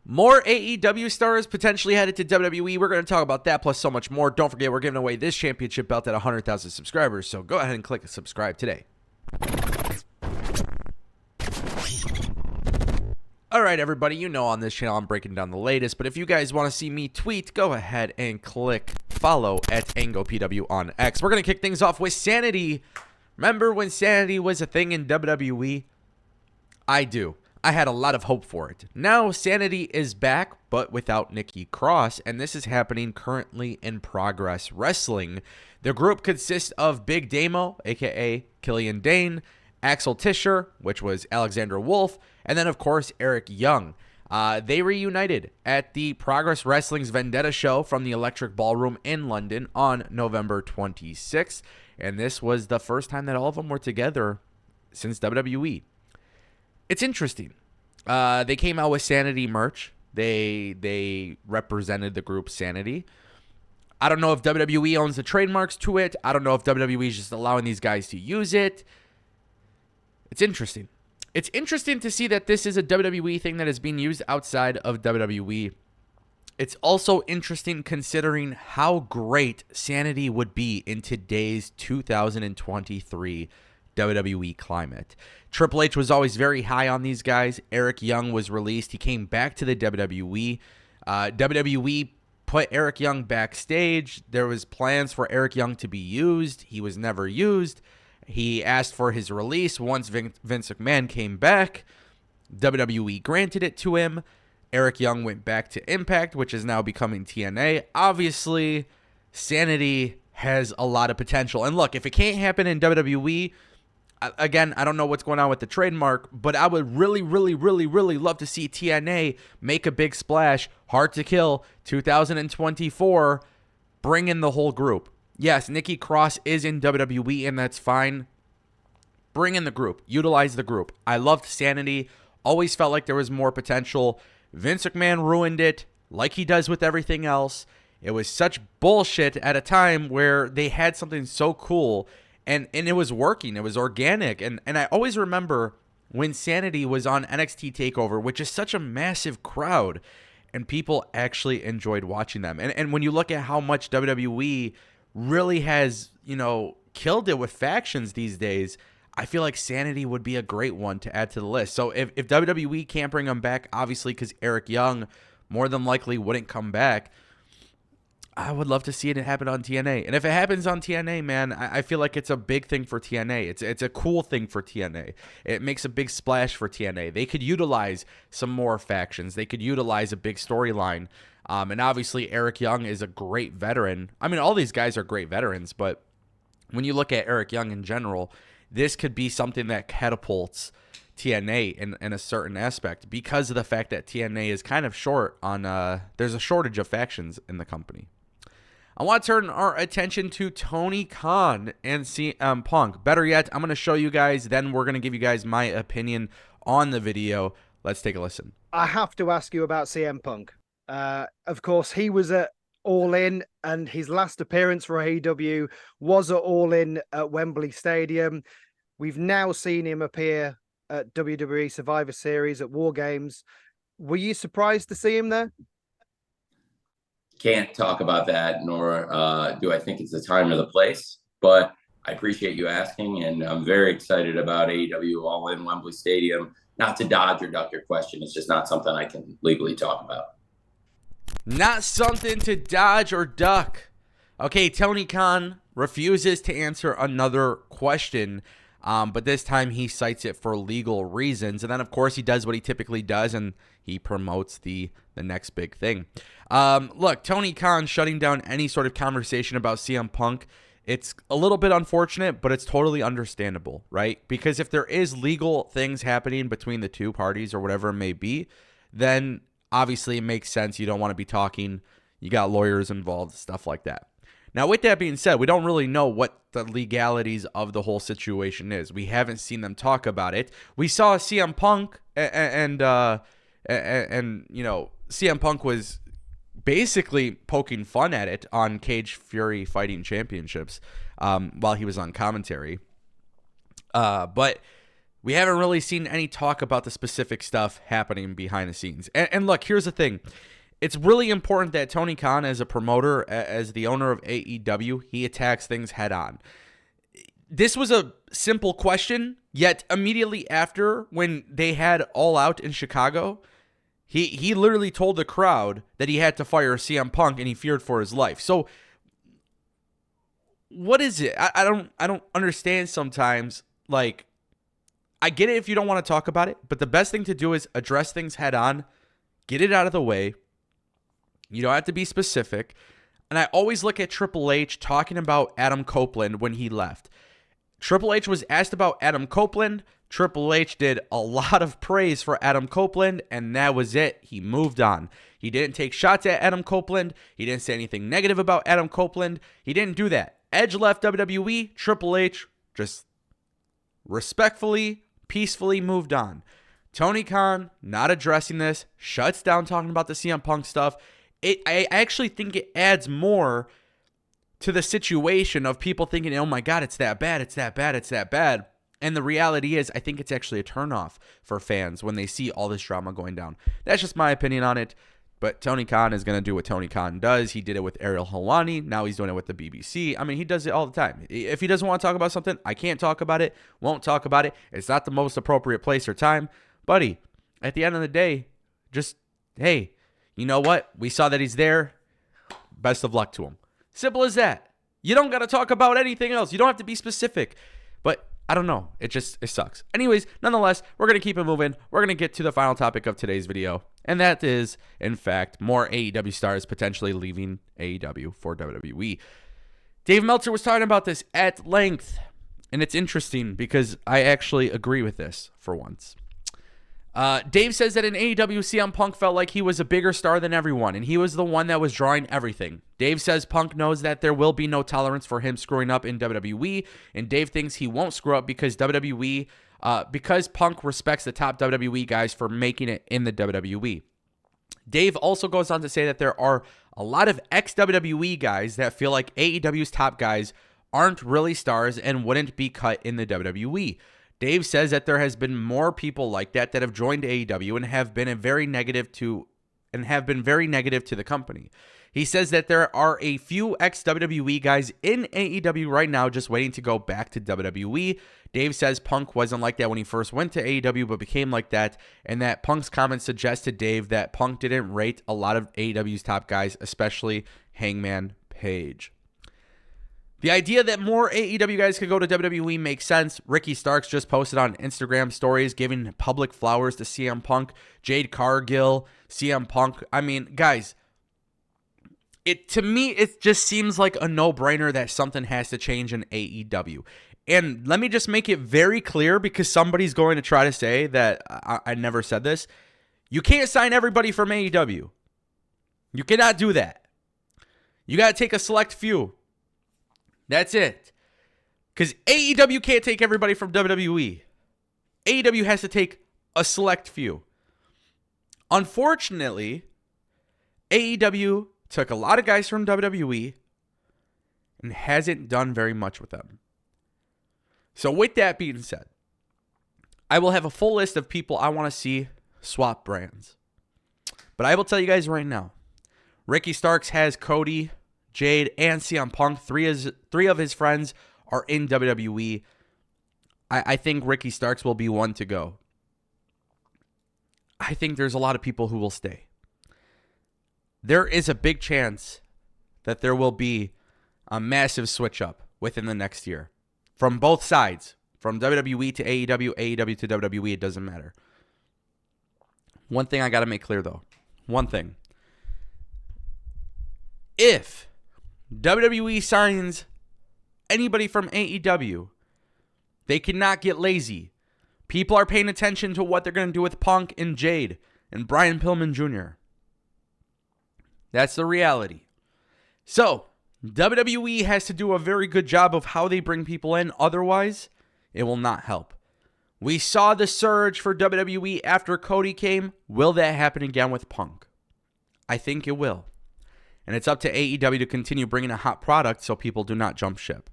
More AEW stars potentially headed to WWE. We're going to talk about that plus so much more. Don't forget, we're giving away this championship belt at 100,000 subscribers, so go ahead and click subscribe today. All right, everybody, you know on this channel I'm breaking down the latest, but if you guys want to see me tweet, go ahead and click follow at Ango PW on X. We're going to kick things off with Sanity. Remember when Sanity was a thing in WWE? I do. I had a lot of hope for it. Now Sanity is back, but without Nikki Cross, and this is happening currently in Progress Wrestling. The group consists of Big Damo, aka Killian Dane, Axel Tischer, which was Alexander Wolf, and then of course Eric Young. They reunited at the Progress Wrestling's Vendetta show from the Electric Ballroom in London on November 26th, and this was the first time that all of them were together since WWE. It's interesting. They came out with Sanity merch. They represented the group Sanity. I don't know if WWE owns the trademarks to it. I don't know if WWE is just allowing these guys to use it. It's interesting. It's interesting to see that this is a WWE thing that is being used outside of WWE. It's also interesting considering how great Sanity would be in today's 2023 WWE climate. Triple H was always very high on these guys. Eric Young was released. He came back to the WWE. WWE put Eric Young backstage. There was plans for Eric Young to be used. He was never used. He asked for his release once Vince McMahon came back. WWE granted it to him. Eric Young went back to Impact, which is now becoming TNA. Obviously, Sanity has a lot of potential. And look, if it can't happen in WWE, again, I don't know what's going on with the trademark, but I would really love to see TNA make a big splash. Hard to Kill 2024, bring in the whole group. Yes, Nikki Cross is in WWE, and that's fine. Bring in the group. Utilize the group. I loved Sanity. Always felt like there was more potential. Vince McMahon ruined it, like he does with everything else. It was such bullshit at a time where they had something so cool, and it was working. It was organic. And I always remember when Sanity was on NXT TakeOver, which is such a massive crowd, and people actually enjoyed watching them. And when you look at how much WWE really has, killed it with factions these days, I feel like Sanity would be a great one to add to the list. So if WWE can't bring them back, obviously because Eric Young more than likely wouldn't come back, I would love to see it happen on TNA. And if it happens on TNA, man, I feel like it's a big thing for TNA. It's a cool thing for TNA. It makes a big splash for TNA. They could utilize some more factions. They could utilize a big storyline. And obviously, Eric Young is a great veteran. I mean, all these guys are great veterans, but when you look at Eric Young in general, this could be something that catapults TNA in a certain aspect because of the fact that TNA is kind of short on, there's a shortage of factions in the company. I want to turn our attention to Tony Khan and CM Punk. Better yet, I'm going to show you guys, then we're going to give you guys my opinion on the video. Let's take a listen. I have to ask you about CM Punk. Of course, he was at All In, and his last appearance for AEW was at All In at Wembley Stadium. We've now seen him appear at WWE Survivor Series at War Games. Were you surprised to see him there? Can't talk about that, nor do I think it's the time or the place, but I appreciate you asking, and I'm very excited about AEW All In Wembley Stadium. Not to dodge or duck your question, it's just not something I can legally talk about. Not something to dodge or duck. Okay, Tony Khan refuses to answer another question, but this time he cites it for legal reasons. And then, of course, he does what he typically does, and he promotes the next big thing. Look, Tony Khan shutting down any sort of conversation about CM Punk, it's a little bit unfortunate, but it's totally understandable, right? Because if there is legal things happening between the two parties or whatever it may be, then obviously it makes sense. You don't want to be talking. You got lawyers involved, stuff like that. Now, with that being said, we don't really know what the legalities of the whole situation is. We haven't seen them talk about it. We saw CM Punk and CM Punk was basically poking fun at it on Cage Fury Fighting Championships while he was on commentary. But We haven't really seen any talk about the specific stuff happening behind the scenes. And look, here's the thing. It's really important that Tony Khan, as a promoter, as the owner of AEW, he attacks things head on. This was a simple question, yet immediately after, when they had All Out in Chicago, he literally told the crowd that he had to fire CM Punk and he feared for his life. So what is it? I don't understand sometimes. Like, I get it if you don't want to talk about it, but the best thing to do is address things head on, get it out of the way. You don't have to be specific. And I always look at Triple H talking about Adam Copeland when he left. Triple H was asked about Adam Copeland. Triple H did a lot of praise for Adam Copeland, and that was it. He moved on. He didn't take shots at Adam Copeland. He didn't say anything negative about Adam Copeland. He didn't do that. Edge left WWE. Triple H just respectfully, peacefully moved on. Tony Khan, not addressing this, shuts down talking about the CM Punk stuff. I actually think it adds more to the situation of people thinking, oh my God, it's that bad, it's that bad, it's that bad. And the reality is, I think it's actually a turnoff for fans when they see all this drama going down. That's just my opinion on it. But Tony Khan is going to do what Tony Khan does. He did it with Ariel Helwani. Now he's doing it with the BBC. I mean, he does it all the time. If he doesn't want to talk about something, I can't talk about it, won't talk about it. It's not the most appropriate place or time. Buddy, at the end of the day, just, hey, you know what? We saw that he's there. Best of luck to him. Simple as that. You don't got to talk about anything else. You don't have to be specific. But I don't know. It sucks. Anyways, nonetheless, we're going to keep it moving. We're going to get to the final topic of today's video. And that is, in fact, more AEW stars potentially leaving AEW for WWE. Dave Meltzer was talking about this at length. And it's interesting because I actually agree with this for once. Dave says that in AEW, CM Punk felt like he was a bigger star than everyone, and he was the one that was drawing everything. Dave says Punk knows that there will be no tolerance for him screwing up in WWE, and Dave thinks he won't screw up because because Punk respects the top WWE guys for making it in the WWE. Dave also goes on to say that there are a lot of ex-WWE guys that feel like AEW's top guys aren't really stars and wouldn't be cut in the WWE. Dave says that there has been more people like that have joined AEW and have been very negative to the company. He says that there are a few ex-WWE guys in AEW right now just waiting to go back to WWE. Dave says Punk wasn't like that when he first went to AEW, but became like that, and that Punk's comments suggest to Dave that Punk didn't rate a lot of AEW's top guys, especially Hangman Page. The idea that more AEW guys could go to WWE makes sense. Ricky Starks just posted on Instagram stories giving public flowers to CM Punk, Jade Cargill, CM Punk. I mean, guys, to me, it just seems like a no-brainer that something has to change in AEW. And let me just make it very clear, because somebody's going to try to say that I never said this. You can't sign everybody from AEW. You cannot do that. You got to take a select few. That's it. Because AEW can't take everybody from WWE. AEW has to take a select few. Unfortunately, AEW took a lot of guys from WWE and hasn't done very much with them. So with that being said, I will have a full list of people I want to see swap brands. But I will tell you guys right now, Ricky Starks has Cody, Jade, and CM Punk. Three of his friends are in WWE. I think Ricky Starks will be one to go. I think there's a lot of people who will stay. There is a big chance that there will be a massive switch up within the next year. From both sides. From WWE to AEW, AEW to WWE, it doesn't matter. One thing I got to make clear, though. One thing. If WWE signs anybody from AEW, they cannot get lazy. People are paying attention to what they're going to do with Punk and Jade and Brian Pillman Jr. That's the reality. So, WWE has to do a very good job of how they bring people in. Otherwise, it will not help. We saw the surge for WWE after Cody came. Will that happen again with Punk? I think it will. And it's up to AEW to continue bringing a hot product so people do not jump ship.